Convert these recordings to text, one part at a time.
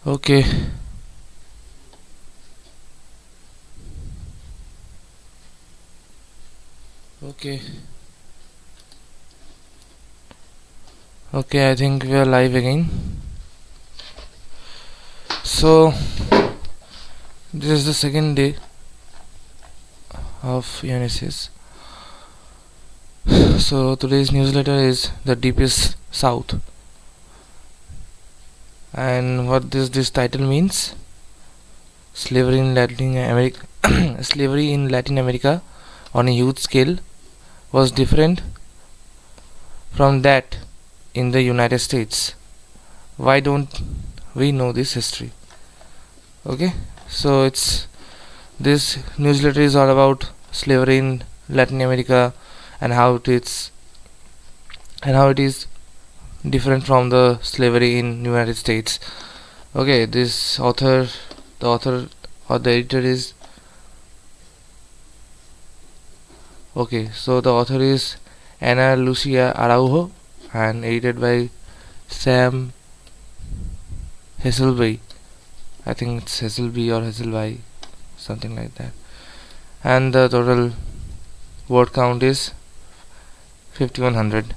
Okay, okay, okay. I think we are live again. So, this is the second day of Unisys. So, today's newsletter is the deepest South, and what this title means: slavery in Latin America. Slavery in Latin America on a huge scale was different from that in the United States. Why don't we know this history? Okay, so it's this newsletter is all about slavery in Latin America and how it is different from the slavery in United States. Okay, the author or the editor is okay. So the author is Ana Lucia Araujo and edited by Sam Hesselby. I think it's Hesselby or Hesselby, something like that. And the total word count is 5100.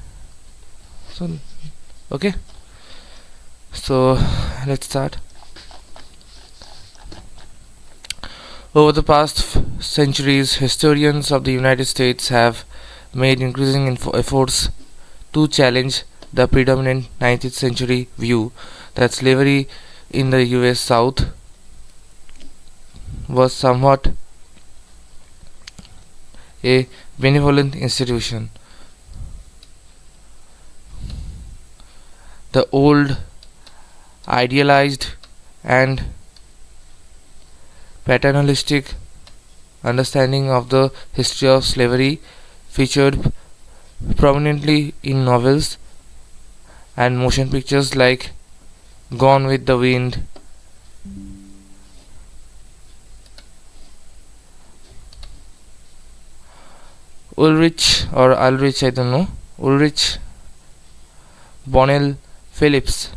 So okay, so let's start. Over the past centuries, historians of the United States have made increasing efforts to challenge the predominant 19th century view that slavery in the US South was somewhat a benevolent institution. The old, idealized, and paternalistic understanding of the history of slavery featured prominently in novels and motion pictures like Gone with the Wind, Ulrich Bonnell Phillips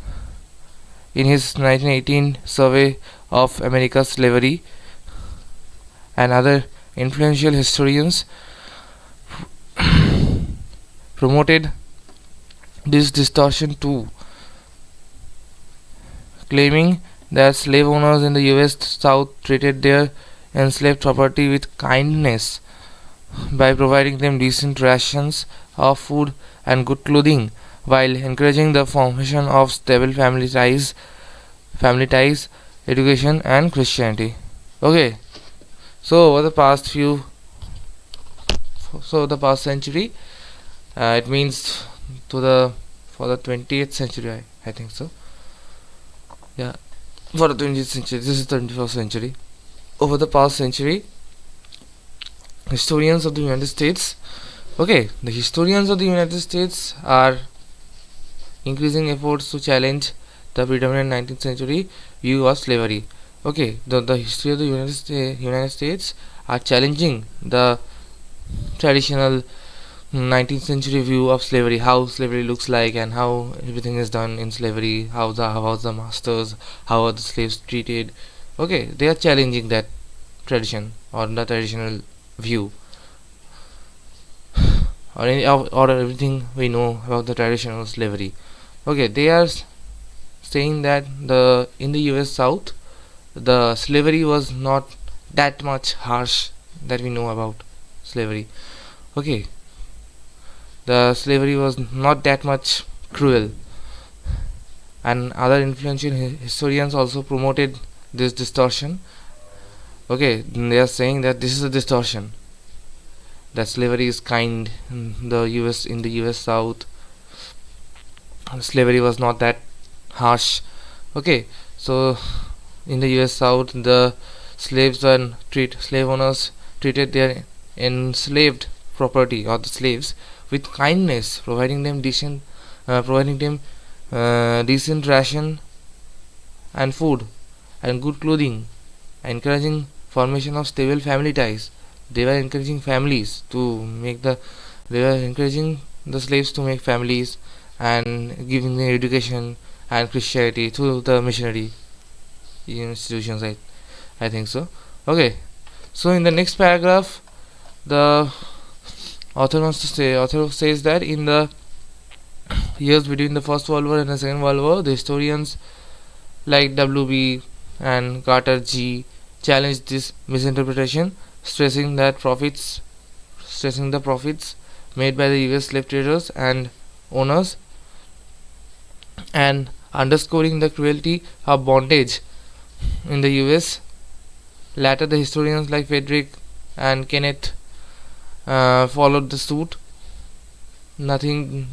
in his 1918 survey of America's slavery, and other influential historians promoted this distortion too, claiming that slave owners in the US South treated their enslaved property with kindness by providing them decent rations of food and good clothing, while encouraging the formation of stable family ties, education, and Christianity. Okay, so over the past century, it means to the for the 20th century, I think so. Yeah, for the 20th century. This is the 21st century. Over the past century, historians of the United States. Okay, the historians of the United States are increasing efforts to challenge the predominant 19th century view of slavery. Okay, the history of the United States are challenging the traditional 19th century view of slavery, how slavery looks like and how everything is done in slavery, how was the masters, how are the slaves treated. Okay, they are challenging that tradition or the traditional view or everything we know about the traditional slavery. Okay, they are saying that in the US South the slavery was not that much harsh that we know about slavery. Okay, the slavery was not that much cruel, and other influential historians also promoted this distortion. Okay, they are saying that this is a distortion, that slavery is kind in the US South. Slavery was not that harsh. Okay, so in the US South the slave owners treated their enslaved property or the slaves with kindness, providing them decent ration and food and good clothing, encouraging formation of stable family ties. They were encouraging families to make the they were encouraging the slaves to make families and giving them education and Christianity through the missionary. institutions. I think so. Okay, so in the next paragraph, the author says that in the years between the First World War and the Second World War, the historians like W.B. and Carter G. challenged this misinterpretation, stressing the profits made by the US slave traders and owners, and underscoring the cruelty of bondage in the US. Later, the historians like Frederick and Kenneth followed the suit. Nothing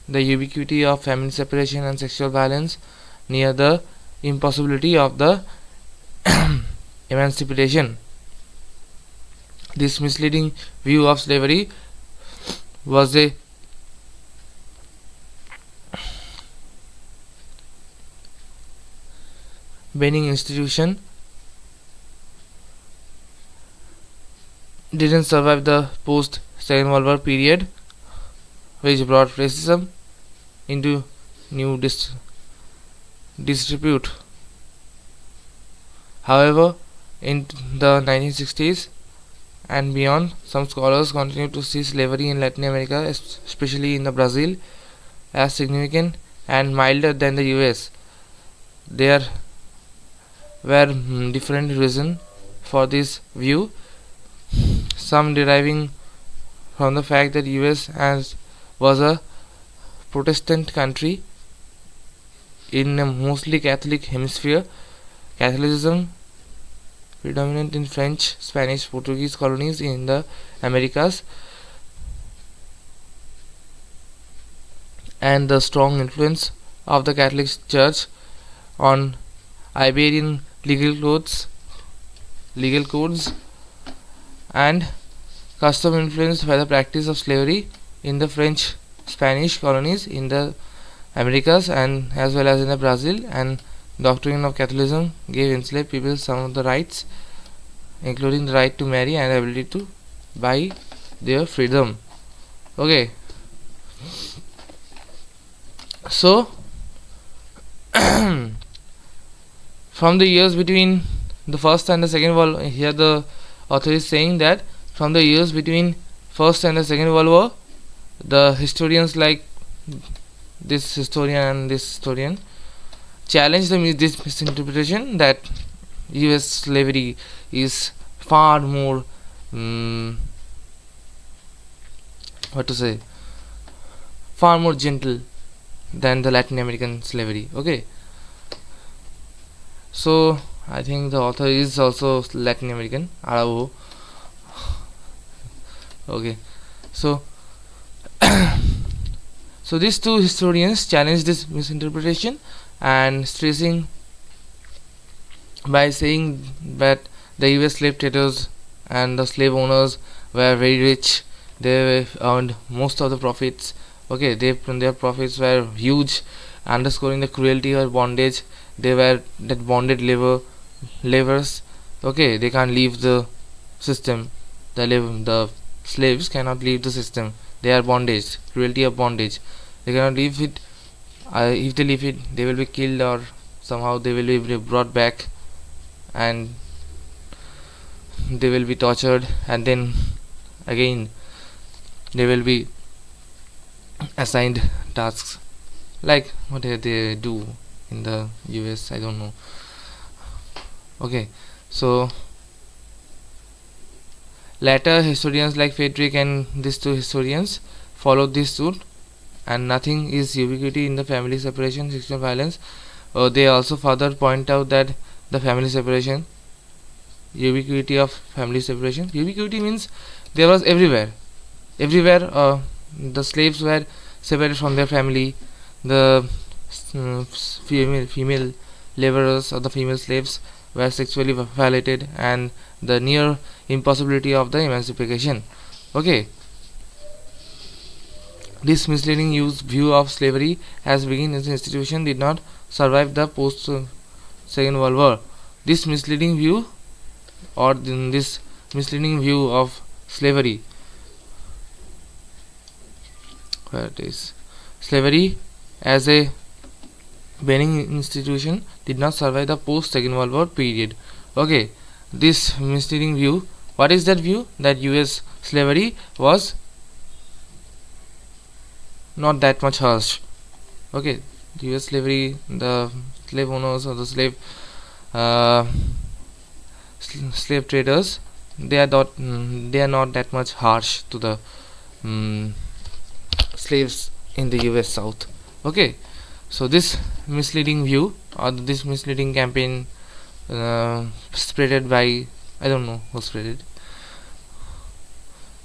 the ubiquity of family separation and sexual violence near the impossibility of the emancipation. This misleading view of slavery was a benign institution, didn't survive the post Second World War period, which brought racism into new disrepute. However, in the 1960s and beyond, some scholars continue to see slavery in Latin America, especially in the Brazil, as significant and milder than the US. There were different reasons for this view, some deriving from the fact that US was a Protestant country in a mostly Catholic hemisphere. Catholicism predominant in French, Spanish, Portuguese colonies in the Americas, and the strong influence of the Catholic Church on Iberian legal codes, and custom influenced by the practice of slavery in the French Spanish colonies in the Americas and as well as in the Brazil, and doctrine of Catholicism gave enslaved people some of the rights, including the right to marry and ability to buy their freedom. Okay, so from the years between the First and the Second World, here the author is saying that from the years between First and the Second World War, the historians like this historian and this historian challenged this misinterpretation that US slavery is far more far more gentle than the Latin American slavery. Okay, so I think the author is also Latin American, Araujo. Okay, so so these two historians challenge this misinterpretation and stressing by saying that the US slave traders and the slave owners were very rich. They earned most of the profits. Okay, their profits were huge, underscoring the cruelty of bondage. They were that bonded laborers. Okay, they can't leave the system. The slaves cannot leave the system. They are bondage, cruelty of bondage. They cannot leave it. If they leave it, they will be killed or somehow they will be brought back and they will be tortured, and then again they will be assigned tasks like what they do in the US. I don't know. Okay, so later historians like Frederick and these two historians followed this suit, and nothing is ubiquity in the family separation, sexual violence. They also further point out that the family separation, ubiquity of family separation, ubiquity means there was everywhere. The slaves were separated from their family. The female laborers or the female slaves were sexually violated, and the near impossibility of the emancipation. Okay, this misleading view of slavery as being as an institution did not survive the post Second World War. This misleading view this misleading view of slavery, where it is slavery as a banning institution did not survive the post Second World War period. Okay, this misleading view. What is that view? That U.S. slavery was not that much harsh. Okay, U.S. slavery, the slave owners or the uh, slave traders, they are not that much harsh to the um, slaves in the US South. Okay, so this misleading view or this misleading campaign spreaded by, I don't know who spread it,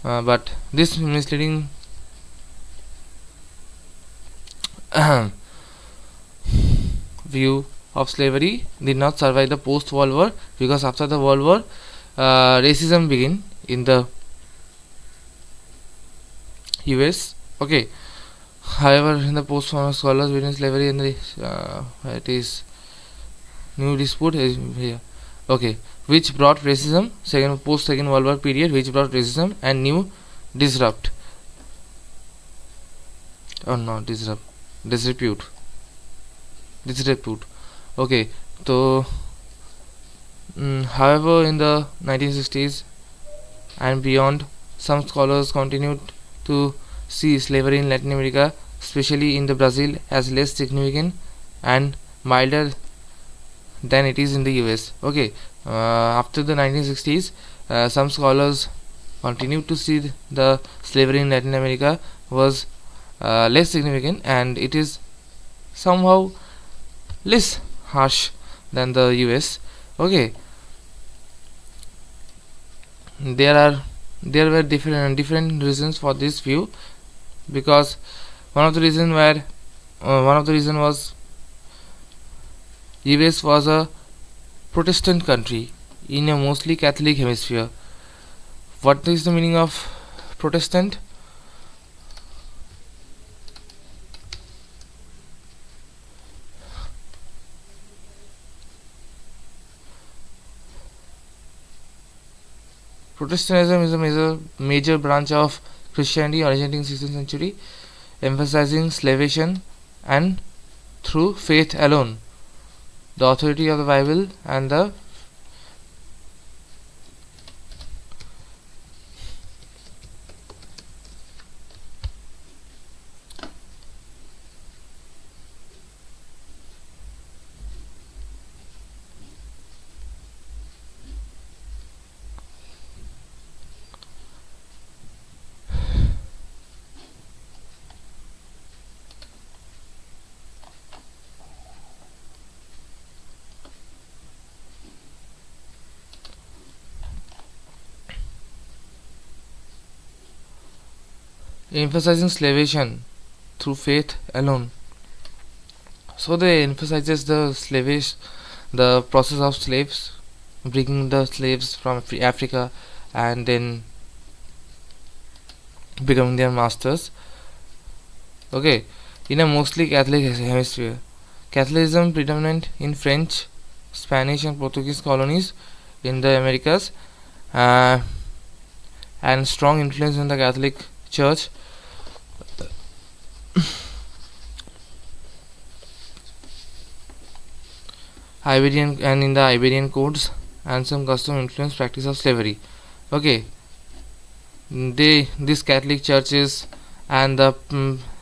but this misleading view of slavery did not survive the post-World War, because after the World War, racism began in the US. Okay, however, in the post-war scholars between slavery and the it is new dispute is here. Okay, which brought racism, second World War period, which brought racism and new disrupute. Okay, so however, in the 1960s and beyond, some scholars continued to see slavery in Latin America, especially in the Brazil, as less significant and milder than it is in the US. Okay, after the 1960s, some scholars continued to see the slavery in Latin America was less significant, and it is somehow less harsh than the US. Okay, there were different reasons for this view, because one of the reason was US was a Protestant country in a mostly Catholic hemisphere. What is the meaning of Protestant? Protestantism is a major branch of Christianity originating 16th century, emphasizing salvation and through faith alone, the authority of the Bible and the emphasizing salvation through faith alone. So they emphasizes the process of slaves, bringing the slaves from Africa and then becoming their masters. Okay, in a mostly Catholic hemisphere, Catholicism predominant in French, Spanish, and Portuguese colonies in the Americas, and strong influence in the Catholic Church. Iberian and in the Iberian codes and some custom influence practice of slavery. Okay, these Catholic churches and the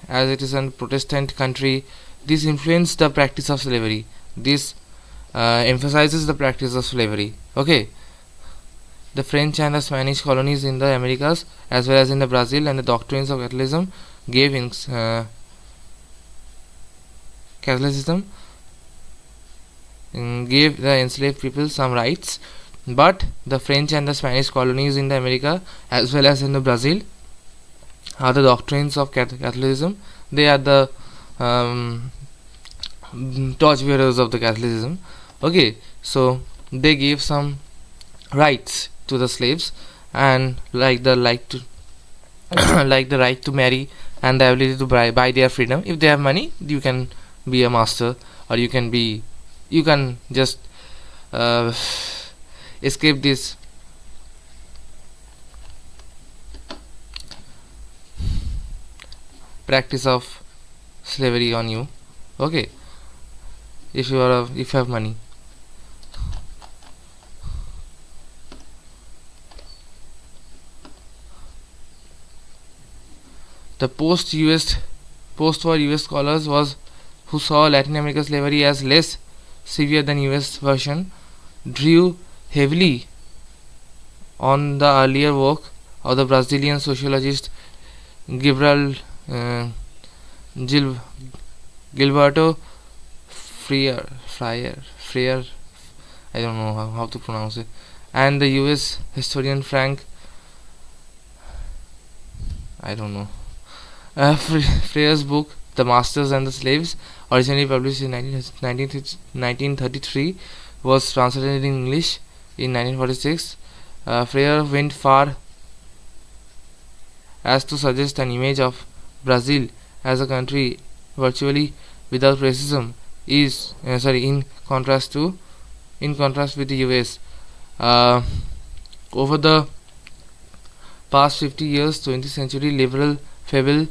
as it is a Protestant country, this influenced the practice of slavery. This emphasizes the practice of slavery. Okay, the French and the Spanish colonies in the Americas as well as in the Brazil, and the doctrines of Catholicism gave the enslaved people some rights, but the French and the Spanish colonies in the America as well as in the Brazil are the doctrines of Catholicism. They are the torchbearers of the Catholicism. Okay, so they gave some rights to the slaves, and like the like the right to marry and the ability to buy their freedom. If they have money, you can be a master, or you can just escape this practice of slavery on you. Okay, if you have money. The post-war US scholars who saw Latin American slavery as less severe than US version drew heavily on the earlier work of the Brazilian sociologist Gabriel Gil, Gilberto Freire, I don't know how to pronounce it, and the US historian Frank, I don't know. Freire's book The Masters and the Slaves, originally published in 1933, was translated in English in 1946. Freire went far as to suggest an image of Brazil as a country virtually without racism is in contrast with the US. Over the past 50 years, 20th century liberal fable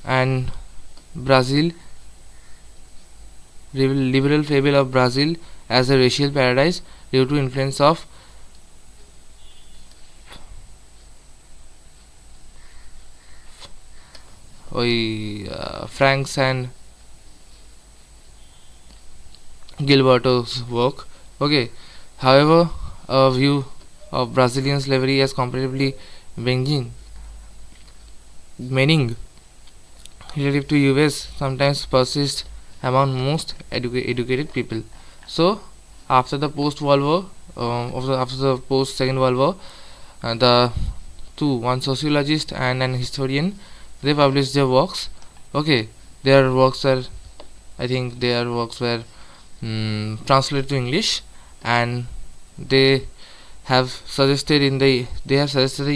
and liberal fable of Brazil as a racial paradise due to influence of Frank's and Gilberto's work. Okay, however, a view of Brazilian slavery as comparatively benign relative to US sometimes persists among most educated people. So, after the post-World War, after the post-Second World War, one sociologist and an historian, they published their works. Okay, their works were translated to English, and they have suggested the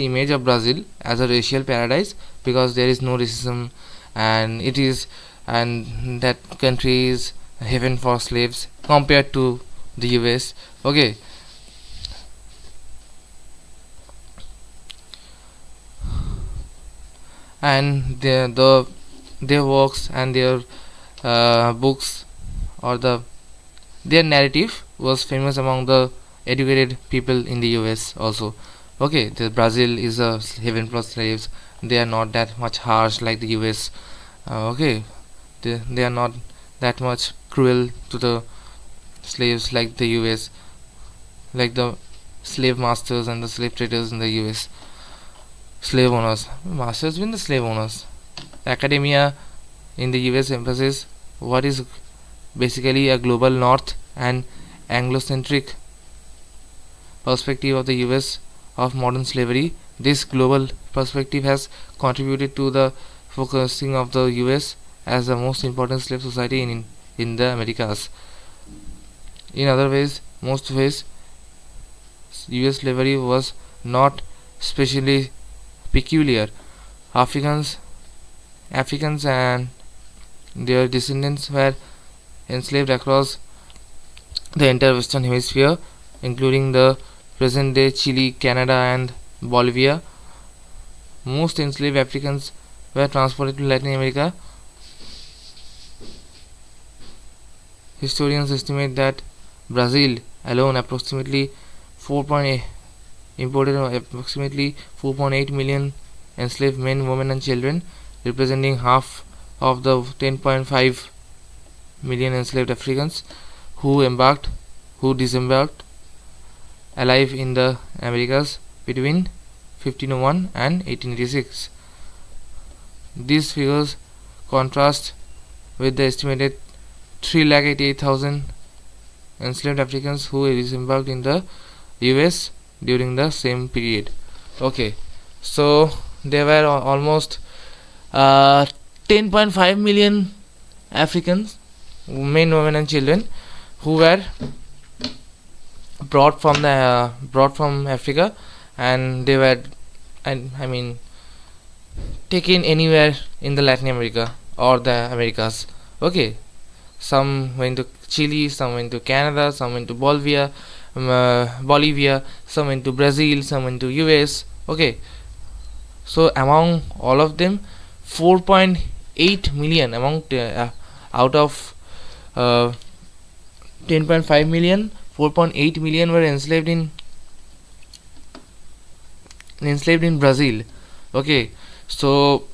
image of Brazil as a racial paradise because there is no racism, and that country is a heaven for slaves compared to the US. Okay, and their works and their books or their narrative was famous among the educated people in the US also. Okay, the Brazil is a heaven for slaves. They are not that much harsh like the US. Okay, they are not that much cruel to the slaves like the US, like the slave masters and the slave traders in the US. Slave owners, masters mean the slave owners. Academia in the US emphasizes what is basically a global north and Anglo-centric perspective of the US of modern slavery. This global perspective has contributed to the focusing of the US as the most important slave society in the Americas. In other ways, most ways, US slavery was not especially peculiar. Africans and their descendants were enslaved across the entire Western Hemisphere, including the present-day Chile, Canada, and Bolivia. Most enslaved Africans were transported to Latin America. Historians estimate that Brazil alone imported approximately 4.8 million enslaved men, women, and children, representing half of the 10.5 million enslaved Africans who disembarked alive in the Americas between 1501 and 1886. These figures contrast with the estimated 388,000 enslaved Africans who disembarked in the US during the same period. Okay, so there were almost 10.5 million Africans, men, women, and children, who were brought from Africa, and they were, taken anywhere in the Latin America or the Americas. Okay, some went to Chile, some went to Canada, some went to Bolivia, some went to Brazil, some went to US. Okay, so among all of them, 4.8 million out of 10.5 million, 4.8 million were enslaved in Brazil. Okay, so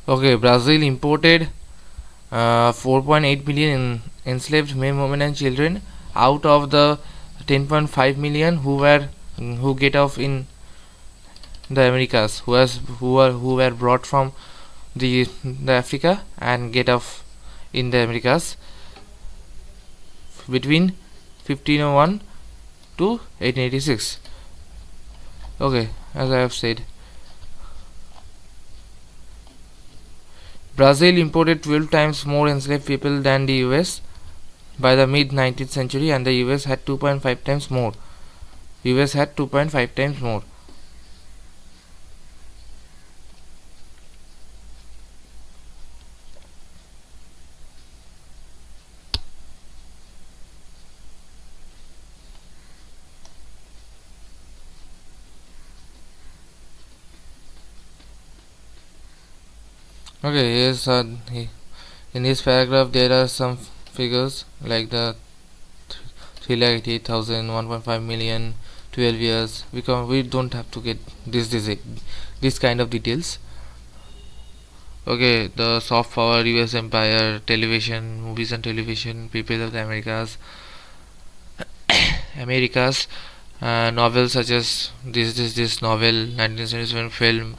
okay, Brazil imported 4.8 million enslaved men, women, and children out of the 10.5 million who get off in the Americas, who were brought from the Africa and get off in the Americas between 1501 to 1886. Okay, as I have said, Brazil imported 12 times more enslaved people than the US by the mid 19th century, and the US had 2.5 times more. US had 2.5 times more. Okay, in this paragraph there are some figures like the 3,88,000, 1.5 million, 12 years. We don't have to get this kind of details. Okay, the soft power, US empire, television, movies and television, people of the Americas, novels such as this novel, 1977 film.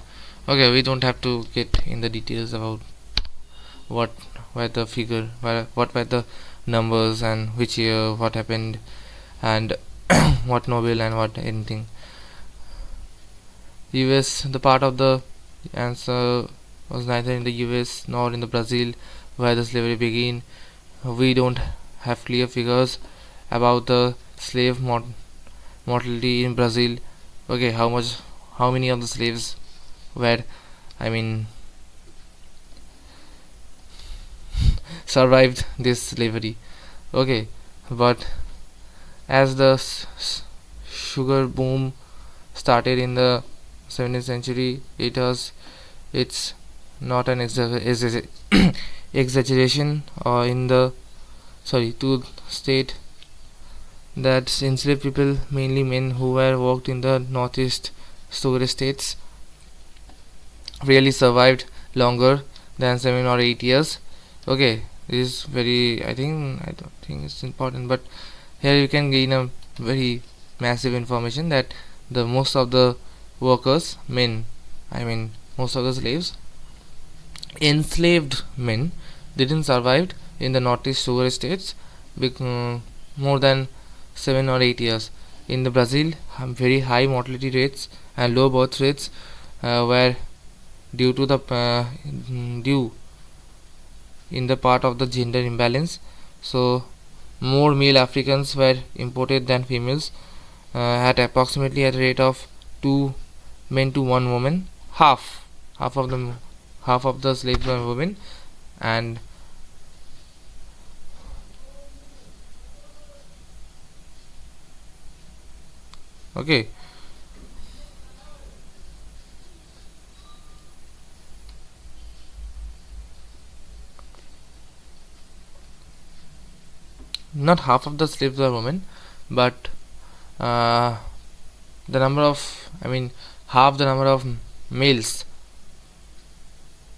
Okay, we don't have to get in the details about what were the figure, what were the numbers and which year, what happened, and what novel and what anything. US, the part of the answer was neither in the US nor in the Brazil where the slavery began. We don't have clear figures about the slave mortality in Brazil. Okay, how many of the slaves were, I mean, survived this slavery. Okay, but as the sugar boom started in the 17th century, it's not an exaggeration or in the to state that enslaved people, mainly men who were worked in the northeast sugar states, really survived longer than 7 or 8 years. Okay, this is very, I don't think it's important, but here you can gain a very massive information that the most of the workers, men, most of the slaves, enslaved men, didn't survive in the northeast sugar states more than 7 or 8 years. In the Brazil, very high mortality rates and low birth rates were due to the due in the part of the gender imbalance. So more male Africans were imported than females, at approximately at a rate of 2 men to 1 woman. Half of them, half of the slaves were women, and okay. Not half of the slaves were women, but uh, the number of, half the number of males,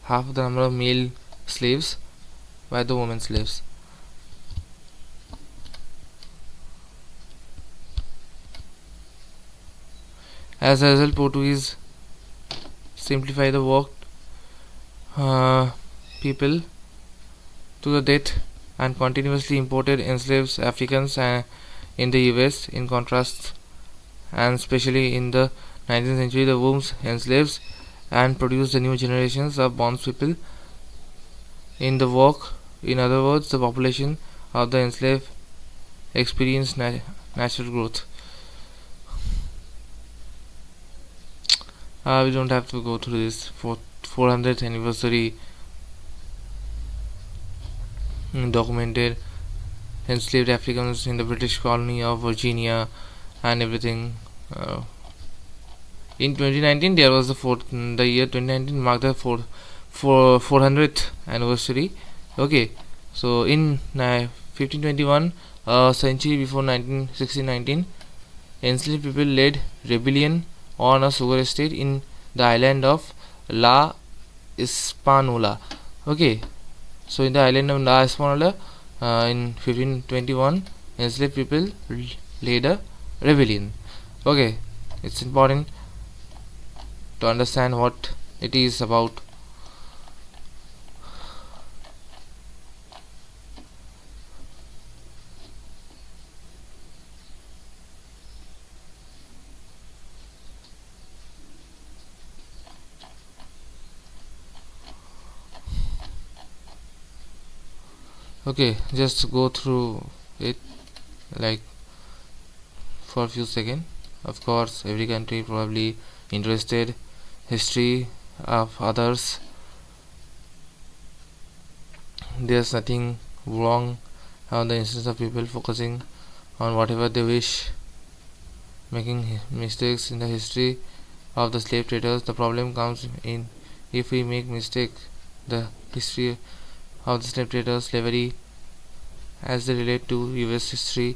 half the number of male slaves were the women slaves. As a result, Portuguese simplify the work people to the death and continuously imported enslaved Africans in the US. In contrast, and especially in the 19th century, the wombs enslaves and produced the new generations of born people in the work. In other words, the population of the enslaved experienced natural growth. We don't have to go through this. For 400th anniversary documented enslaved Africans in the British colony of Virginia and everything. In 2019, there was the year 2019 marked the 400th anniversary. Okay, so in 1521, a century before 1619, enslaved people led rebellion on a sugar estate in the island of La Hispaniola. Okay, so in the island of La Hispaniola, in 1521, enslaved people led a rebellion. Okay, it's important to understand what it is about. Okay, just go through it like for a few seconds. Of course, every country probably interested history of others. There's nothing wrong on the instance of people focusing on whatever they wish, making mistakes in the history of the slave traders. The problem comes in if we make mistake the history of the slave traders, slavery as they relate to US history,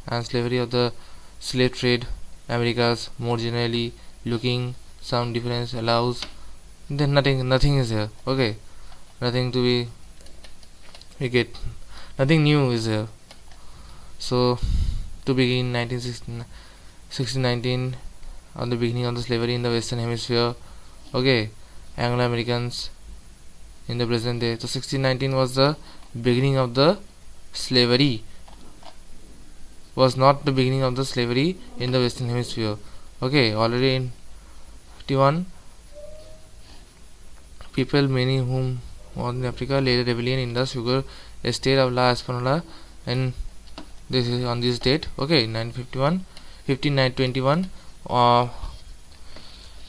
and slavery of the slave trade Americas more generally. Looking some difference allows, then nothing is here. Okay, nothing to be we get, nothing new is here. So to begin 1619, on the beginning of the slavery in the Western Hemisphere. Okay, Anglo-Americans in the present day. So 1619 was the beginning of the slavery, was not the beginning of the slavery in the Western Hemisphere. Okay, already in 51, people, many whom were in Africa, led a rebellion in the sugar estate of La Hispaniola, and this is on this date. Okay, 1951, 1521,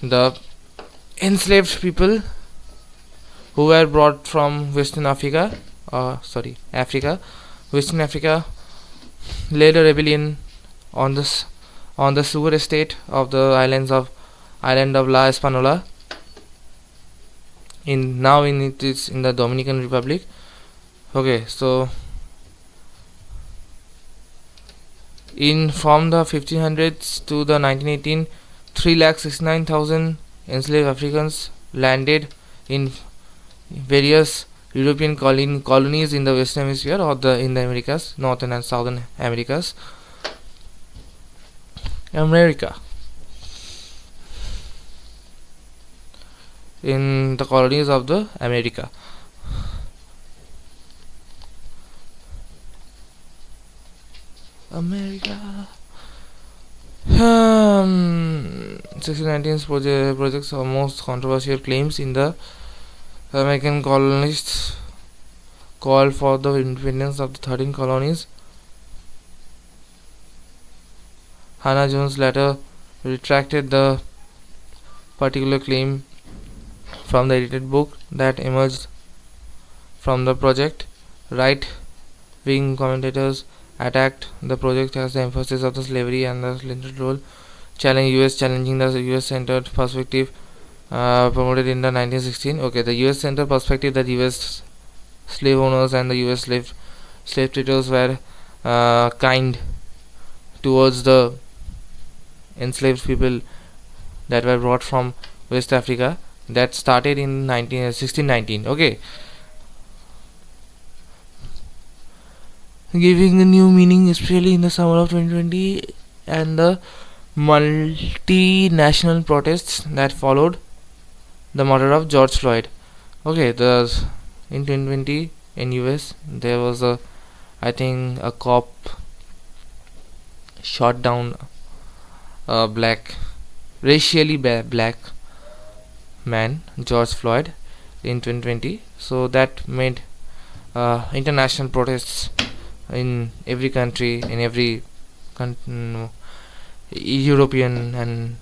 the enslaved people who were brought from Western Africa, Western Africa, led a rebellion on the sugar estate of the island of La Hispaniola. It is in the Dominican Republic. Okay, so from the 1500s to the 1918, 3,69,000 enslaved Africans landed in various European colonies in the Western Hemisphere or in the Americas, Northern and Southern Americas. In the colonies of the America. 1619's projects are most controversial claims in the American colonists called for the independence of the 13 colonies. Hannah Jones later retracted the particular claim from the edited book that emerged from the project. Right-wing commentators attacked the project as the emphasis of the slavery and the slavery role challenging the US-centered perspective promoted in the 1916. Okay, the US-centered perspective that US slave owners and the US slave traders were kind towards the enslaved people that were brought from West Africa, that started in 1619. Okay, giving a new meaning especially in the summer of 2020 and the multinational protests that followed the murder of George Floyd. Okay, in 2020 in US. There was a, I think, a cop shot down a racially black man, George Floyd, in 2020. So that made international protests in every country, in every European and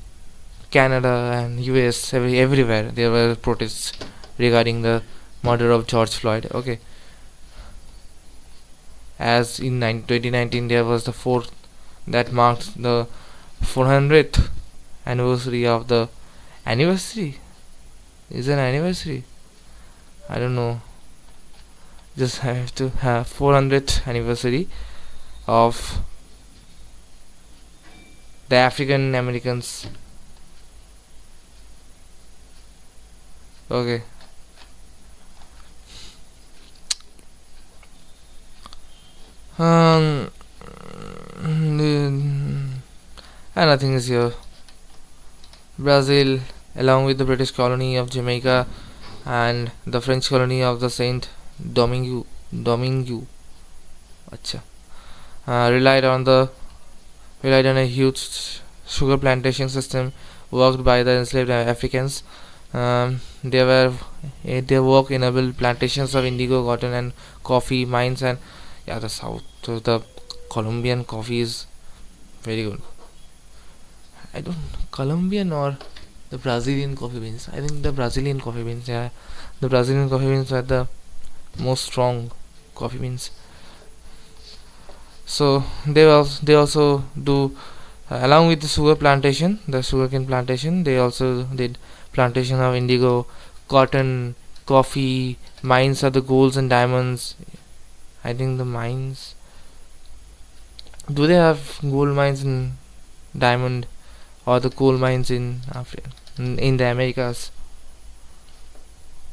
Canada and US, everywhere there were protests regarding the murder of George Floyd. Okay, as in 2019 there was the fourth that marked the 400th anniversary of the anniversary. Is an anniversary? I don't know. Just have to have 400th anniversary of the African Americans. Okay. And nothing is here. Brazil, along with the British colony of Jamaica and the French colony of the Saint Domingue, acha, relied on a huge sugar plantation system worked by the enslaved Africans. Their work enabled plantations of indigo, cotton, and coffee mines. And yeah, the south, the Colombian coffee is very good. I don't Colombian or the Brazilian coffee beans. I think the Brazilian coffee beans. Yeah, the Brazilian coffee beans are the most strong coffee beans. So they also do along with the sugarcane plantation. They also did plantation of indigo, cotton, coffee, mines of the golds and diamonds. I think the mines. Do they have gold mines and diamond or the coal mines in Africa, in the Americas?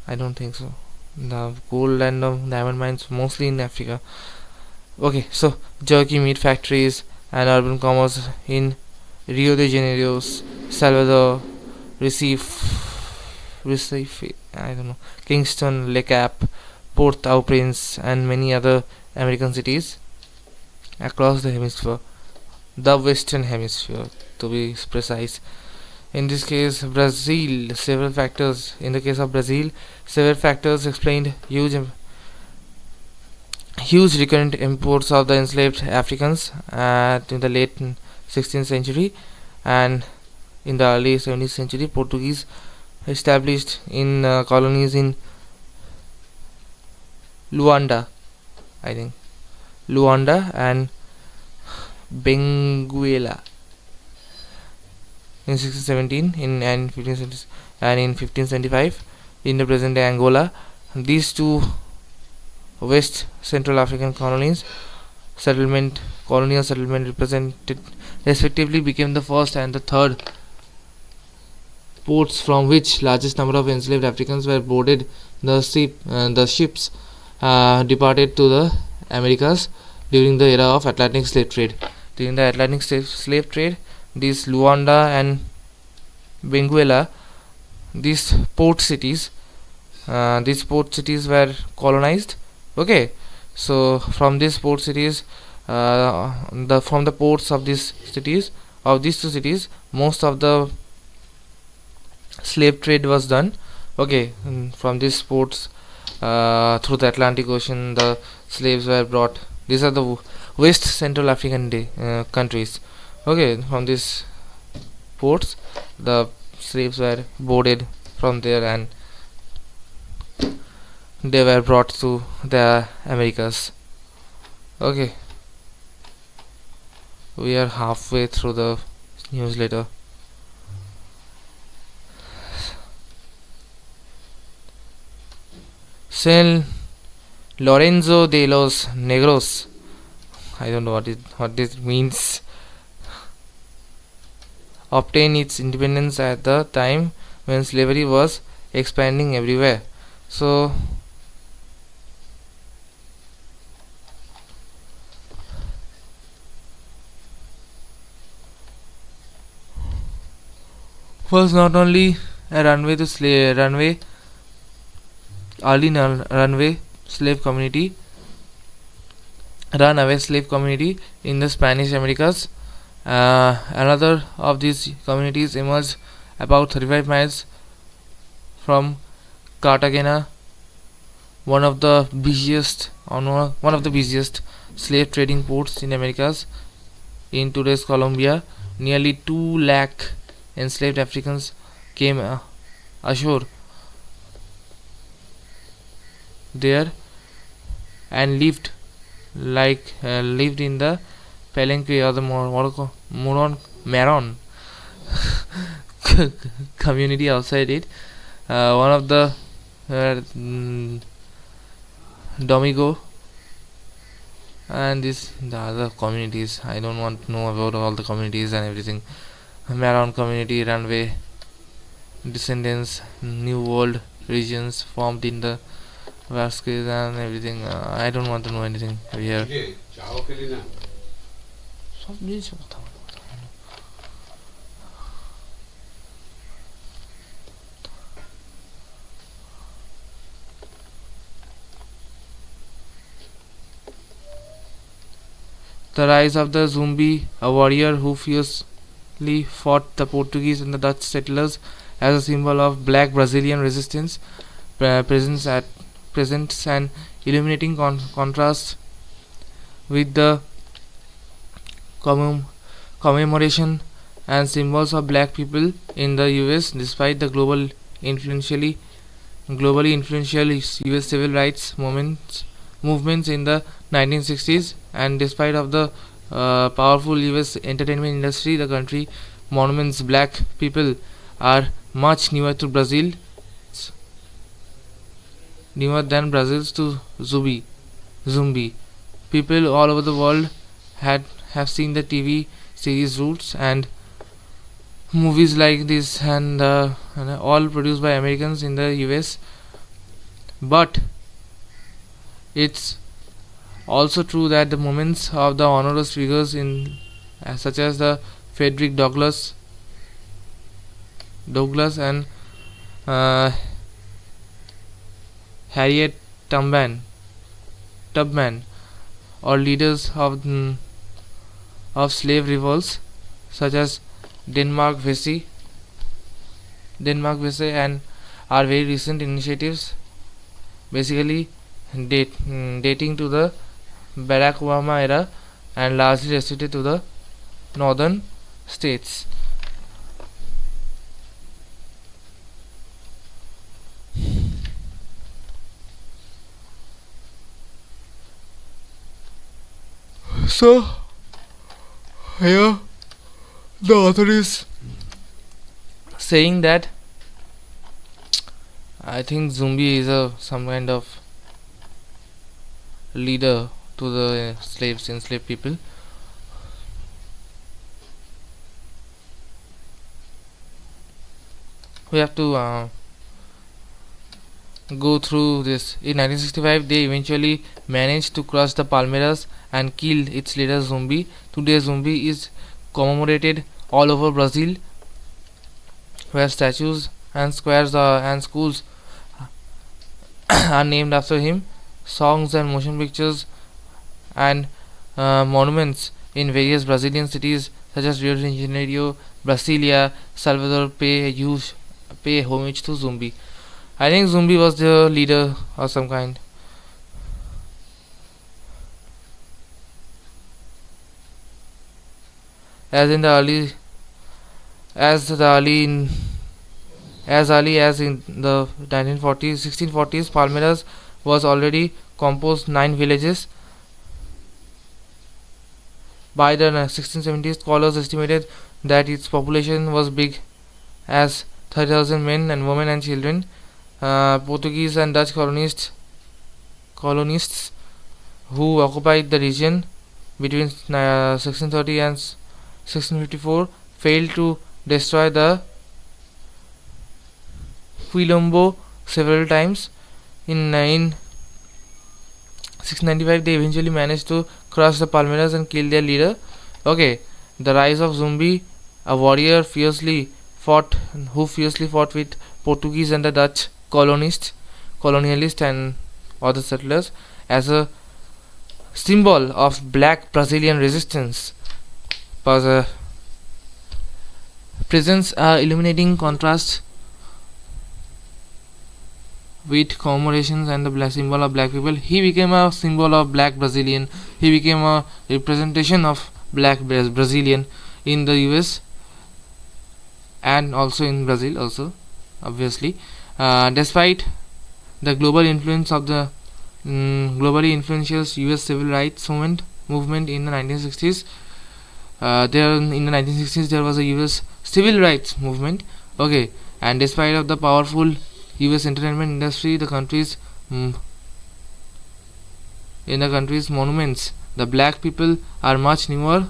I don't think so. The gold and the diamond mines mostly in Africa. Okay, so jerky meat factories and urban commerce in Rio de Janeiro, Salvador, Recife, I don't know, Kingston, Le Cap, Port-au-Prince, and many other American cities across the hemisphere, the Western Hemisphere, to be precise. In this case, Brazil, several factors. In the case of Brazil, several factors explained huge recurrent imports of the enslaved Africans in the late 16th century, and in the early 17th century, Portuguese established in colonies in Luanda, I think, Luanda and Benguela in 1617 and 1575 in the present day Angola. These two West Central African colonial settlement represented respectively became the first and the third ports from which largest number of enslaved Africans were boarded. The ships departed to the Americas during the era of Atlantic slave trade. During the Atlantic slave trade, these Luanda and Benguela, these port cities were colonized. Okay, so from these port cities, from the ports of these two cities, most of the slave trade was done. Okay, from these ports through the Atlantic Ocean, the slaves were brought. These are the West Central African countries. Okay, from these ports, the slaves were boarded from there and they were brought to the Americas. Okay, we are halfway through the newsletter. San Lorenzo de los Negros, I don't know what this means, obtained its independence at the time when slavery was expanding everywhere. So was not only a runway slave community, runaway slave community in the Spanish Americas. Another of these communities emerged about 35 miles from Cartagena, one of the busiest slave trading ports in Americas. In today's Colombia, nearly 2 lakh enslaved Africans came ashore there and lived in the Palenque or the Maron community outside it. One of the Domingo and the other communities. I don't want to know about all the communities and everything. Maron community, runway descendants, New World regions formed in the Vasquez and everything. I don't want to know anything here. The rise of the Zumbi, a warrior who fiercely fought the Portuguese and the Dutch settlers as a symbol of black Brazilian resistance, presents an illuminating contrast with the commemoration and symbols of black people in the US. Despite the globally influential US civil rights movements in the 1960s, and despite of the powerful US entertainment industry, the country monuments black people are much newer than Brazil's to Zumbi. People all over the world have seen the TV series Roots and movies like this, and all produced by Americans in the US. But it's also true that the moments of the honorous figures such as the Frederick Douglass and Harriet Tubman, or leaders of slave revolts such as Denmark Vesey, and are very recent initiatives, basically dating to the Barack Obama era and largely restricted to the northern states. So here the author is saying that I think Zumbi is some kind of leader to the enslaved people. We have to go through this. In 1965, they eventually managed to cross the Palmeiras and killed its leader Zumbi. Today, Zumbi is commemorated all over Brazil, where statues and squares and schools are named after him. Songs and motion pictures and monuments in various Brazilian cities such as Rio de Janeiro, Brasilia, Salvador pay homage to Zumbi. I think Zumbi was the leader of some kind. As early as in the 1640s, Palmeiras was already composed 9 villages. By the 1670s, scholars estimated that its population was big as 30,000 men and women and children. Portuguese and Dutch colonists who occupied the region between 1630 and 1654 failed to destroy the Quilombo several times. In 1695, they eventually managed to cross the Palmeiras and kill their leader. Okay, the rise of Zumbi, a warrior who fiercely fought with Portuguese and the Dutch colonialists and or the settlers as a symbol of black Brazilian resistance. Was a presents a illuminating contrast with commemorations and the black symbol of black people. He became a symbol of black Brazilian. He became a representation of black Brazilian in the US and also in Brazil also, obviously. Despite the global influence of the globally influential US civil rights movement in the 1960s, there in the 1960s there was a US civil rights movement. Okay, and despite of the powerful US entertainment industry, the country's in the country's monuments, the black people are much newer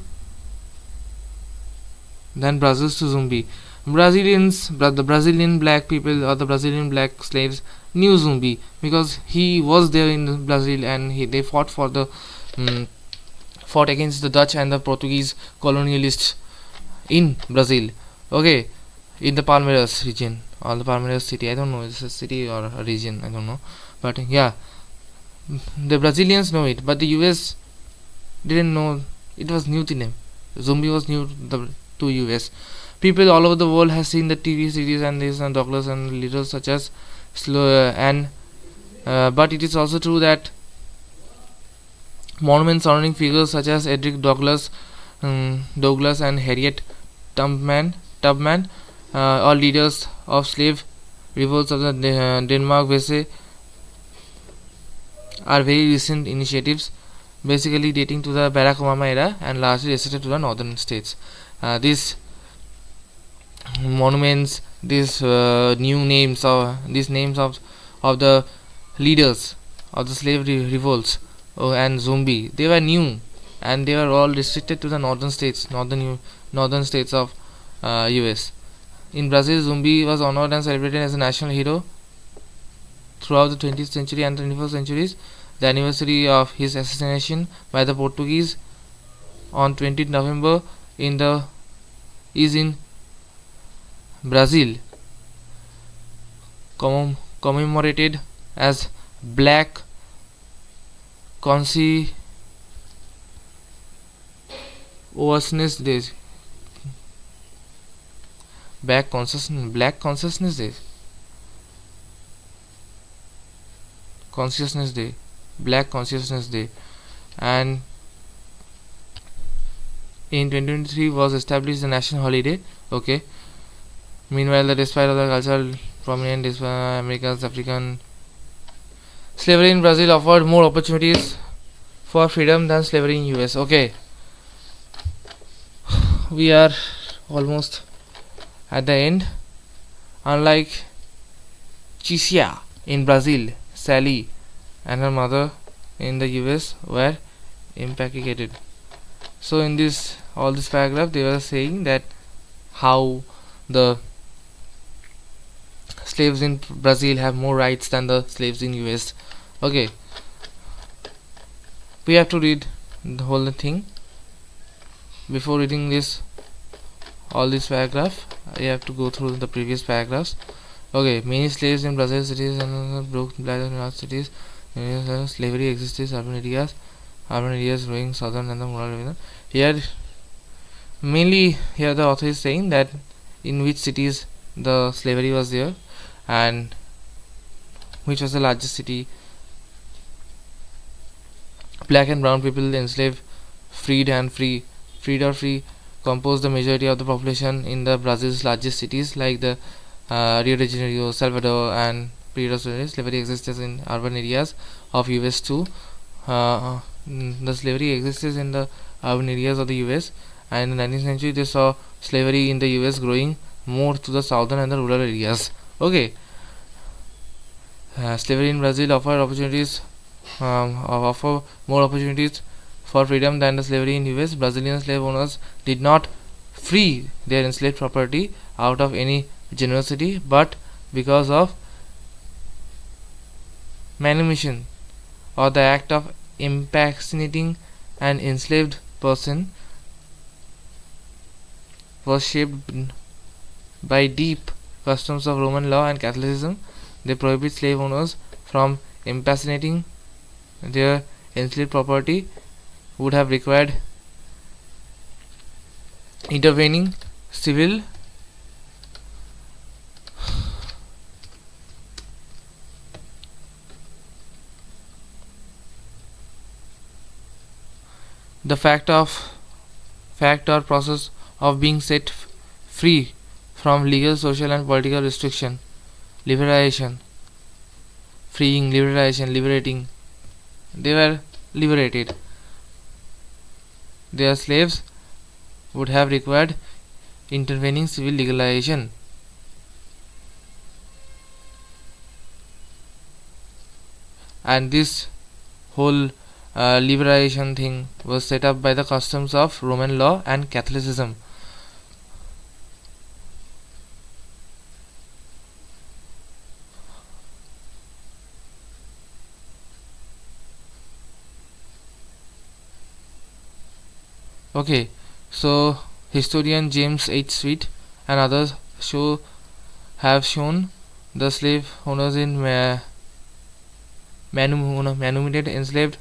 than Brazil's to Zumbi. The Brazilian black people or the Brazilian black slaves knew Zumbi because he was there in Brazil, and they fought for the fought against the Dutch and the Portuguese colonialists in Brazil. Okay, in the Palmeiras region or the Palmeiras city. I don't know, it's a city or a region, I don't know, but yeah, the Brazilians know it, but the US didn't know. It was new to them. Zumbi was new to US. People all over the world have seen the TV series and these and Douglas and leaders such as but it is also true that monuments surrounding figures such as Edric Douglas and Harriet Tubman, all leaders of slave revolts of the Denmark Vese, are very recent initiatives, basically dating to the Barack Obama era and largely restricted to the northern states. These monuments, these new names or these names of the leaders of the slave revolts and Zumbi, they were new and they were all restricted to the northern states of US. In Brazil, Zumbi was honored and celebrated as a national hero throughout the 20th century and 21st centuries. The anniversary of his assassination by the Portuguese on 20th November is in Brazil commemorated as Black Consciousness Day. Black Consciousness Day. Black Consciousness Day, and in 2023 was established a national holiday. Okay. Meanwhile, despite of the cultural prominent America's African slavery in Brazil offered more opportunities for freedom than slavery in US. Okay, we are almost at the end. Unlike Chicia in Brazil, Sally and her mother in the US were implicated. So in all this paragraph, they were saying that how the slaves in Brazil have more rights than the slaves in US. Okay, we have to read the whole thing. Before reading all this paragraph, I have to go through the previous paragraphs. Okay, many slaves in Brazil cities and broke black north cities. Slavery existed urban areas growing southern and the rural region. Here the author is saying that in which cities the slavery was there and which was the largest city. Black and brown people enslaved, freed or free composed the majority of the population in the Brazil's largest cities like the Rio de Janeiro, Salvador and Rio de Janeiro. Slavery existed in urban areas of US too. The slavery existed in the urban areas of the US, and in the 19th century they saw slavery in the US growing more to the southern and the rural areas. Okay, slavery in Brazil offer more opportunities for freedom than the slavery in US. Brazilian slave owners did not free their enslaved property out of any generosity, but because of manumission or the act of impersonating an enslaved person was shaped by deep customs of Roman law and Catholicism. They prohibit slave owners from impersonating their enslaved property would have required intervening civil the fact or process of being set free from legal, social and political restriction, liberation, freeing, liberation, liberating. They were liberated. Their slaves would have required intervening civil legalization. And this whole liberation thing was set up by the customs of Roman law and Catholicism. Okay, so historian James H. Sweet and others have shown the slave owners in manumitted enslaved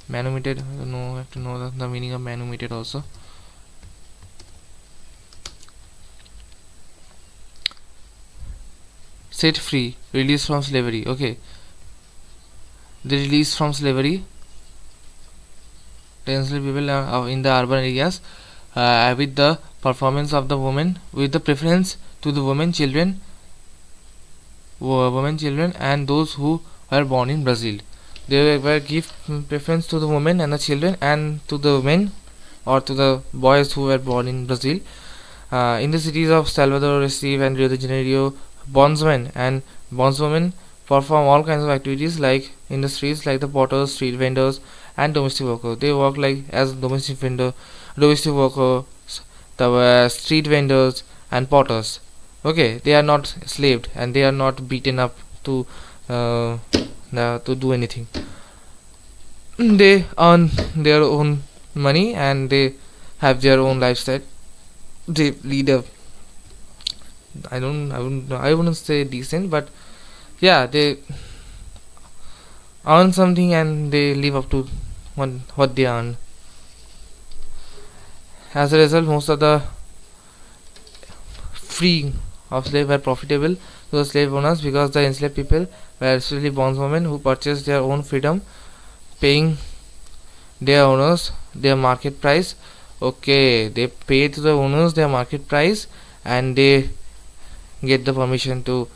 manumitted. No, I have to know the meaning of manumitted also. Set free, released from slavery. Okay, the release from slavery. The enslaved people in the urban areas with the performance of the women, with the preference to the women children and those who were born in Brazil. They were give preference to the women and the children and to the men or to the boys who were born in Brazil. In the cities of Salvador, Recife and Rio de Janeiro, bondsmen and bondswomen perform all kinds of activities like in the streets, like the potters, street vendors and domestic workers. They work like as domestic workers, the street vendors and potters. Okay, they are not slaved and they are not beaten up to do anything. They earn their own money and they have their own lifestyle. They lead a I wouldn't say decent, but yeah, they earn something and they live up to what they earn. As a result, most of the freeing of slaves were profitable to the slave owners because the enslaved people were especially bondswomen who purchased their own freedom, paying their owners their market price. Okay, they pay to the owners their market price and they get the permission to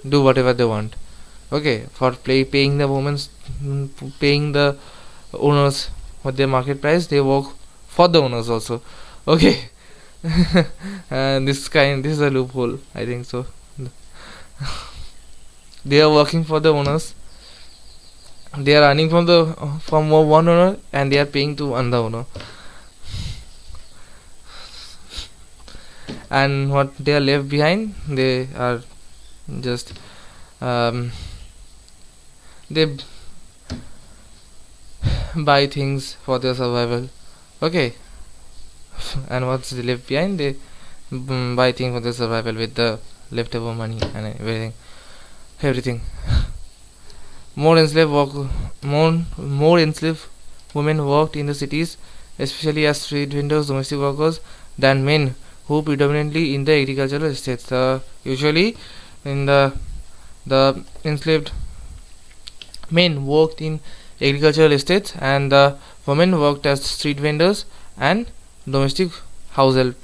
do whatever they want. Okay, for paying the owners what their market price, they work for the owners also. Okay. And this is a loophole, I think so. They are working for the owners, they are earning from one owner and they are paying to another owner, and what they are left behind, they are just they buy things for their survival. Okay. And what's left behind, they buy things for their survival with the leftover money and everything. More enslaved women worked in the cities, especially as street vendors, domestic workers, than men who predominantly in the agricultural estates. Usually in the enslaved men worked in agricultural estates and the women worked as street vendors and domestic house help.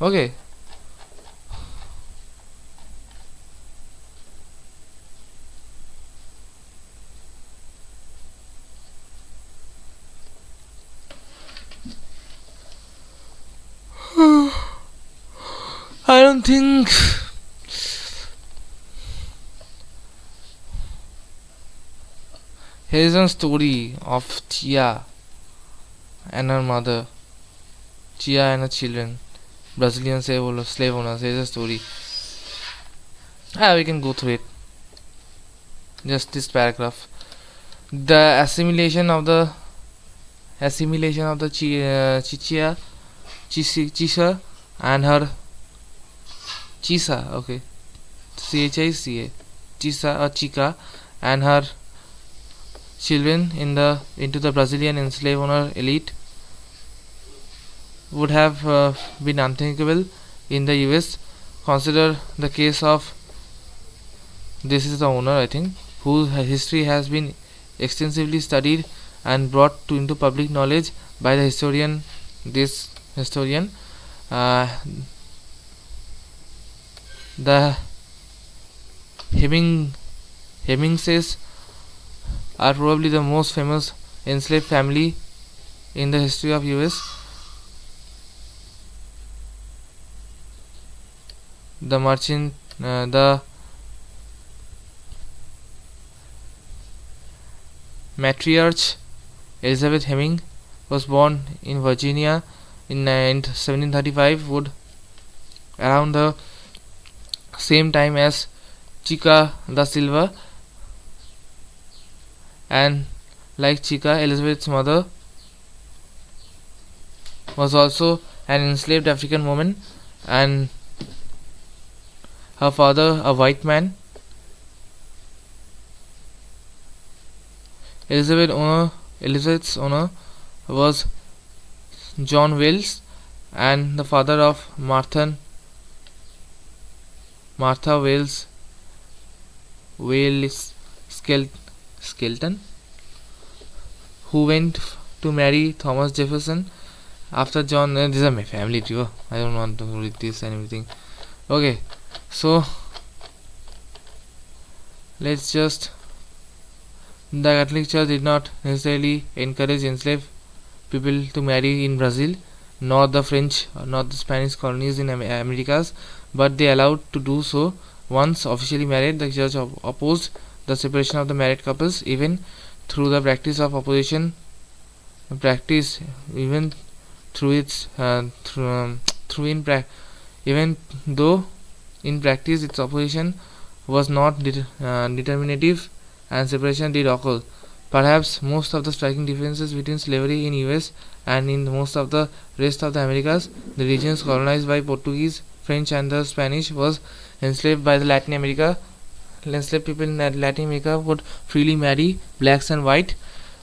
Okay. I don't think here is a story of Chia and her mother, Chia and her children, Brazilian slave owners. Here is a story. We can go through it. Just this paragraph. The assimilation of the Chisa and her Chisa, okay, Chica, Chisa or Chica and her children into the Brazilian enslaved owner elite would have been unthinkable in the US. Consider the case of, this is the owner, I think, whose history has been extensively studied and brought into public knowledge by the historian. This historian, uh, the Hemmingses are probably the most famous enslaved family in the history of US. The matriarch Elizabeth Hemming was born in Virginia in 1735, would around the same time as Chica da Silva, and like Chica, Elizabeth's mother was also an enslaved African woman, and her father a white man. Elizabeth's owner was John Wells, and the father of Martha Wales Skelton, who went to marry Thomas Jefferson after John. This is a family too. I don't want to read this and everything. Okay, so let's just. The Catholic Church did not necessarily encourage enslaved people to marry in Brazil, nor the French, nor the Spanish colonies in Americas, but they allowed to do so. Once officially married, the Church opposed the separation of the married couples, even through the practice of opposition. Even through its even though in practice its opposition was not determinative, and separation did occur. Perhaps most of the striking differences between slavery in US and in most of the rest of the Americas, the regions colonized by Portuguese, French and the Spanish, was enslaved by the Latin America. Enslaved people in Latin America would freely marry blacks and white.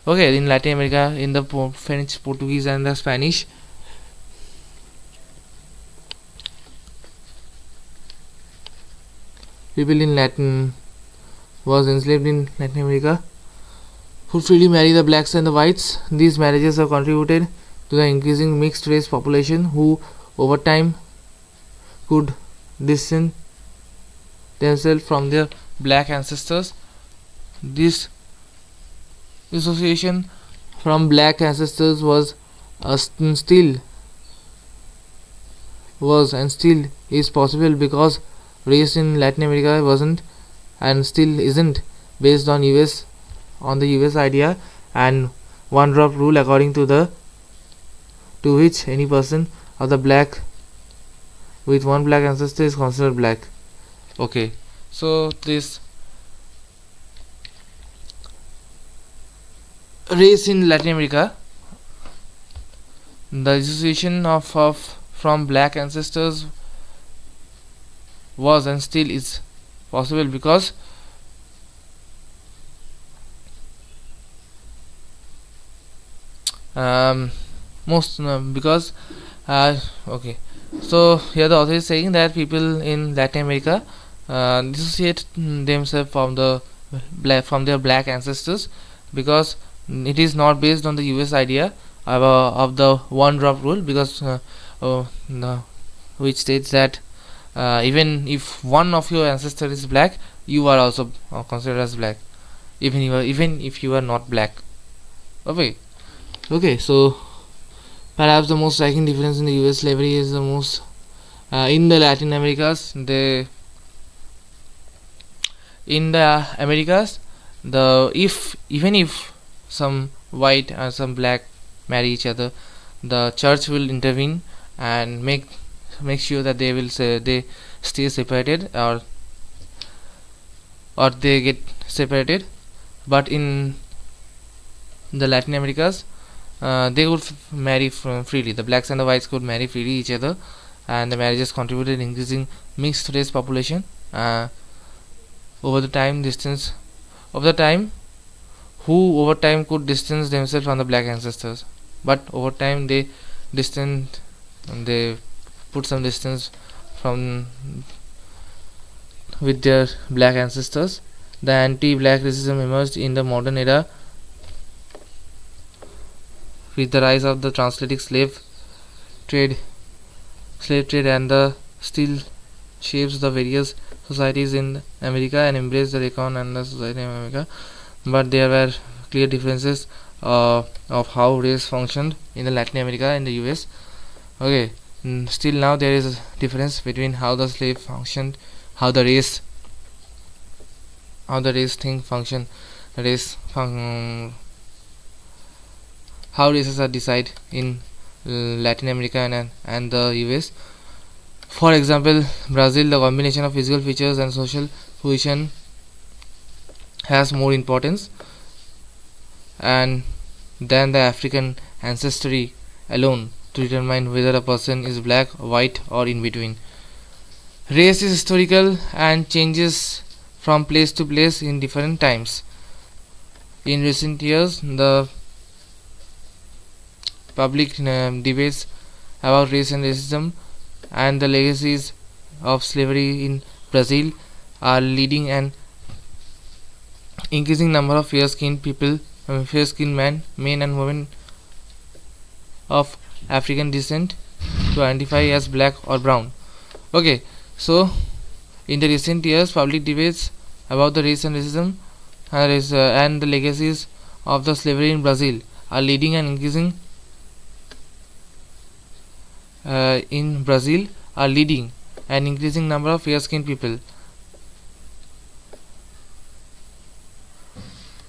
Okay, in Latin America, in the French, Portuguese and the Spanish, people in Latin was enslaved in Latin America who freely marry the blacks and the whites. These marriages have contributed to the increasing mixed race population, who over time could distance themselves from their black ancestors. This dissociation from black ancestors was and still is possible because race in Latin America wasn't and still isn't based on the US idea and one drop rule, according to which any person of the black with one black ancestor is considered black. Okay, so this race in Latin America, the association of from black ancestors was and still is possible because okay, so here the author is saying that people in Latin America dissociate themselves from their black ancestors because it is not based on the US idea of the one drop rule, because which states that even if one of your ancestor is black, you are also considered as black, even if you are not black. Okay, so perhaps the most striking difference in the US slavery is the most in the Latin Americas. In the Americas, even if some white and some black marry each other, the church will intervene and make sure that they stay separated or they get separated. But in the Latin Americas, they would marry freely. The blacks and the whites could marry freely each other, and the marriages contributed increasing mixed race population. Over the time, distance of the time, who over time could distance themselves from the black ancestors, but over time they put some distance from with their black ancestors. The anti-black racism emerged in the modern era with the rise of the transatlantic trade slave trade, and the still shapes the various societies in America and embraced the Aeon and the society in America. But there were clear differences of how race functioned in the Latin America and the US. Okay, still now there is a difference between how the slave functioned, how the race thing function, how races are decided in Latin America and the US. For example, Brazil, the combination of physical features and social position has more importance and than the African ancestry alone to determine whether a person is black, white, or in between. Race is historical and changes from place to place in different times. In recent years, the public debates about race and racism and the legacies of slavery in Brazil are leading an increasing number of fair-skinned men and women of African descent to identify as black or brown. Okay, so in the recent years, public debates about the race and racism and the legacies of the slavery in Brazil are leading an increasing number of fair-skinned people.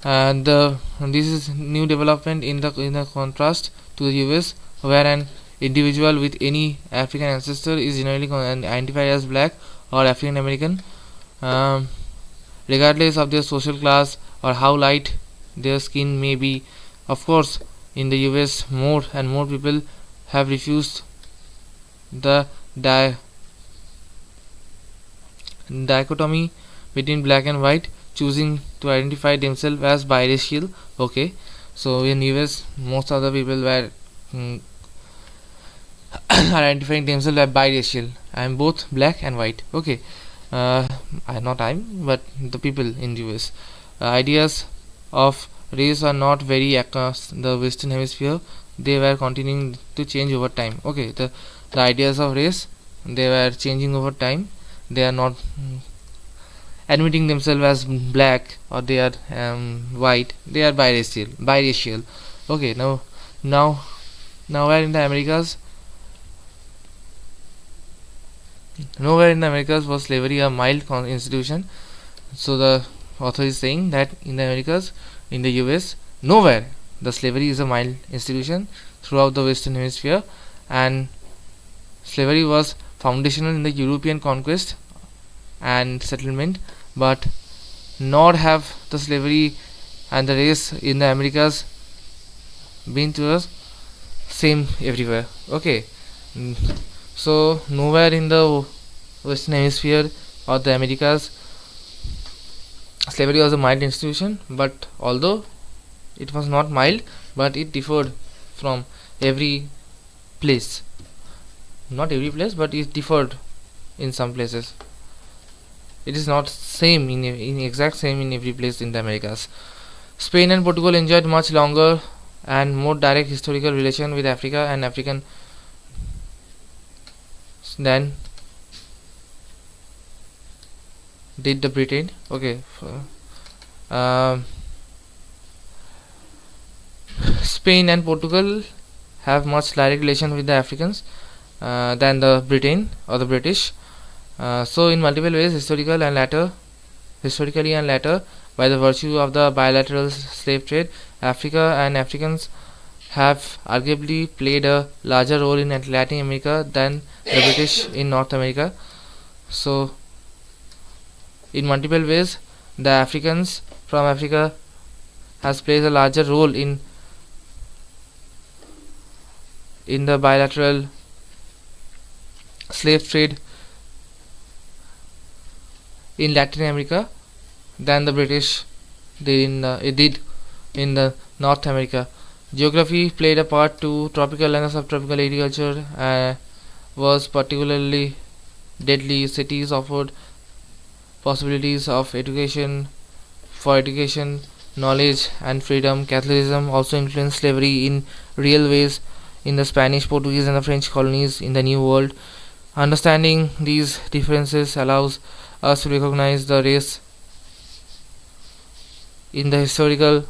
And this is new development in the contrast to the US, where an individual with any African ancestor is generally identified as black or African American, regardless of their social class or how light their skin may be. Of course, in the US, more and more people have refused the dichotomy between black and white, choosing to identify themselves as biracial. Okay, so in US, most of the people were identifying themselves as biracial. I am both black and white. Okay, but the people in US. Ideas of race are not very across the Western Hemisphere. They were continuing to change over time. Okay, the ideas of race, they were changing over time. They are not admitting themselves as black or they are white. They are biracial. Okay, now nowhere in the Americas was slavery a mild institution. So the author is saying that in the Americas, in the US, nowhere the slavery is a mild institution throughout the Western Hemisphere, and slavery was foundational in the European conquest and settlement, but nor have the slavery and the race in the Americas been to us same everywhere. Okay, so nowhere in the Western Hemisphere or the Americas slavery was a mild institution, but although it was not mild, but it differed from every place. Not every place, but it differed in some places. It is not same in exact same in every place in the Americas. Spain and Portugal enjoyed much longer and more direct historical relation with Africa and African than did the Britain. Okay, Spain and Portugal have much direct relation with the Africans than the Britain or the British. So in multiple ways, historically and later, by the virtue of the bilateral slave trade, Africa and Africans have arguably played a larger role in Latin America than the British in North America. So in multiple ways, the Africans from Africa has played a larger role in the bilateral slave trade in Latin America than the British it did in the North America. Geography played a part too. Tropical and subtropical agriculture was particularly deadly. Cities offered possibilities of education, knowledge, and freedom. Catholicism also influenced slavery in real ways in the Spanish, Portuguese, and the French colonies in the New World. Understanding these differences allows us to recognize the race in the historical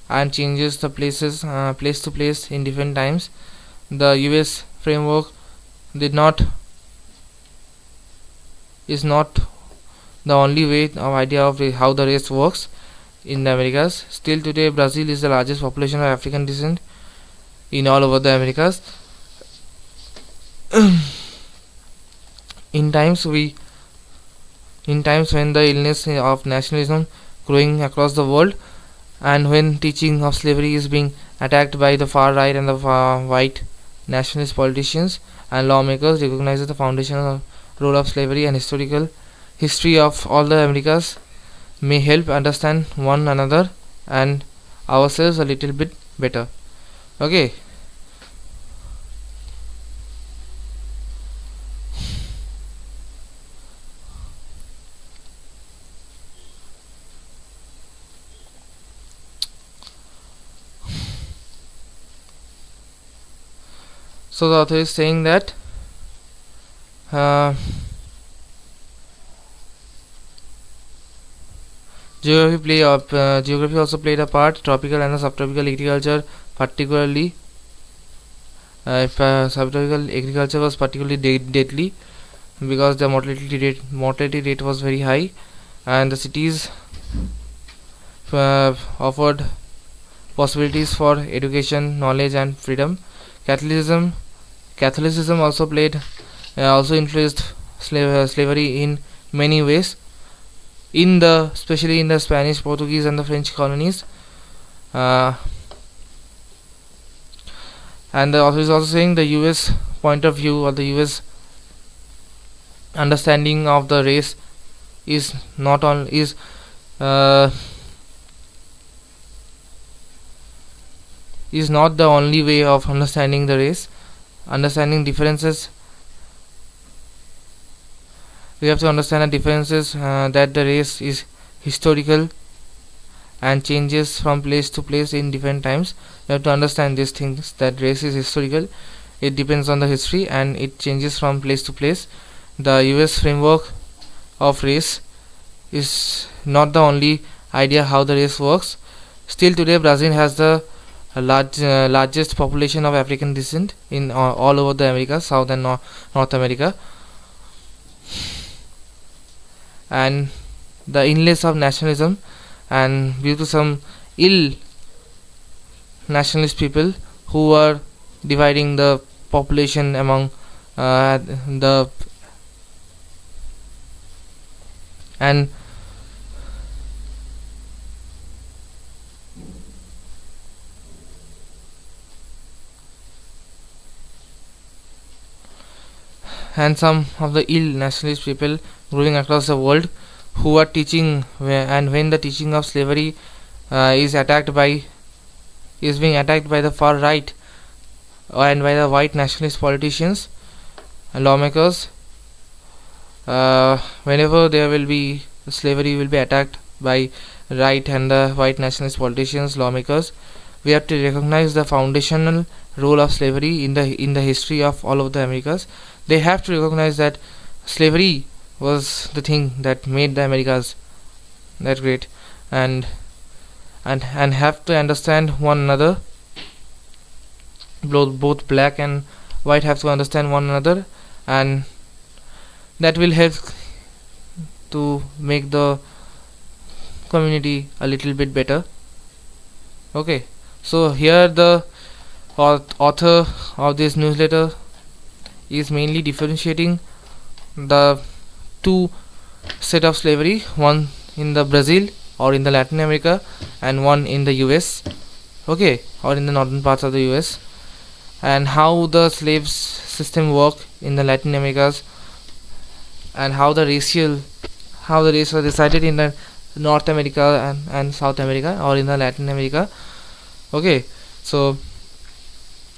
and changes the place to place in different times. The US framework did not is not the only way of idea of how the race works in the Americas. Still today, Brazil is the largest population of African descent in all over the Americas. in times we in times when the illness of nationalism growing across the world, and when teaching of slavery is being attacked by the far right and the far white nationalist politicians and lawmakers, recognizes the foundational role of slavery and historical history of all the Americas may help understand one another and ourselves a little bit better. Okay. So the author is saying that geography also played a part. Tropical and subtropical agriculture, particularly subtropical agriculture was particularly deadly because the mortality rate was very high, and the cities offered possibilities for education, knowledge, and freedom. Catholicism also influenced slavery in many ways, especially in the Spanish, Portuguese, and the French colonies. And the author is also saying the U.S. point of view, or the U.S. understanding of the race is not the only way of understanding the race. Understanding differences, we have to understand the differences, that the race is historical and changes from place to place in different times. We have to understand these things, that race is historical, it depends on the history, and it changes from place to place. The US framework of race is not the only idea how the race works. Still today, Brazil has the largest population of African descent in all over the Americas, South and North America, and the illness of nationalism, and due to some ill nationalist people who are dividing the population among the and some of the ill nationalist people growing across the world who are teaching, and when the teaching of slavery is being attacked by the far right and by the white nationalist politicians and lawmakers, whenever there will be slavery will be attacked by right and the white nationalist politicians, lawmakers, we have to recognize the foundational role of slavery in the history of all of the Americas. They have to recognize that slavery was the thing that made the Americas that great, and have to understand one another. Both black and white have to understand one another, and that will help to make the community a little bit better. Okay, so here the author of this newsletter is mainly differentiating the two set of slavery, one in the Brazil or in the Latin America, and one in the US, okay, or in the northern parts of the US, and how the slaves system work in the Latin Americas, and how the race was decided in the North America and South America, or in the Latin America. Okay, so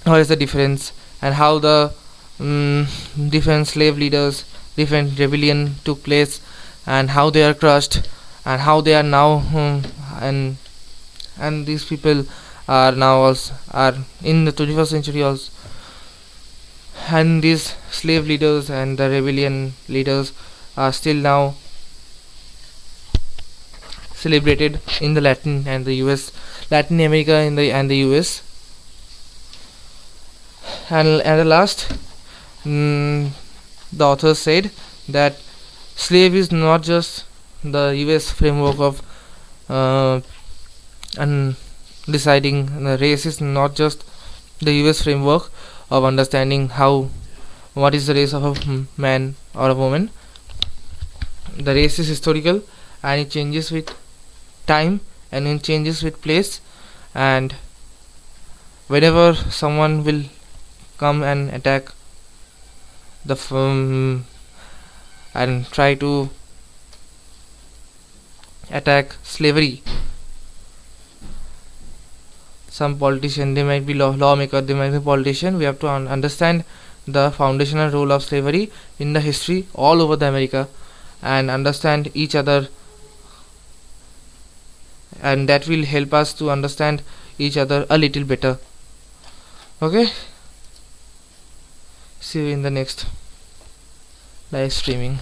what is the difference, and how the different slave leaders, different rebellion took place, and how they are crushed, and how they are now, and these people are now also are in the 21st century also, and these slave leaders and the rebellion leaders are still now celebrated in the Latin and the US, Latin America in the and the US. And the last, the author said that slave is not just the US framework of and deciding the race is not just the US framework of understanding how what is the race of a man or a woman. The race is historical, and it changes with time, and it changes with place, and whenever someone will come and attack the and try to attack slavery, some politician, they might be lawmaker, they might be politician, we have to understand the foundational role of slavery in the history all over the America, and understand each other, and that will help us to understand each other a little better. Okay, see you in the next live streaming.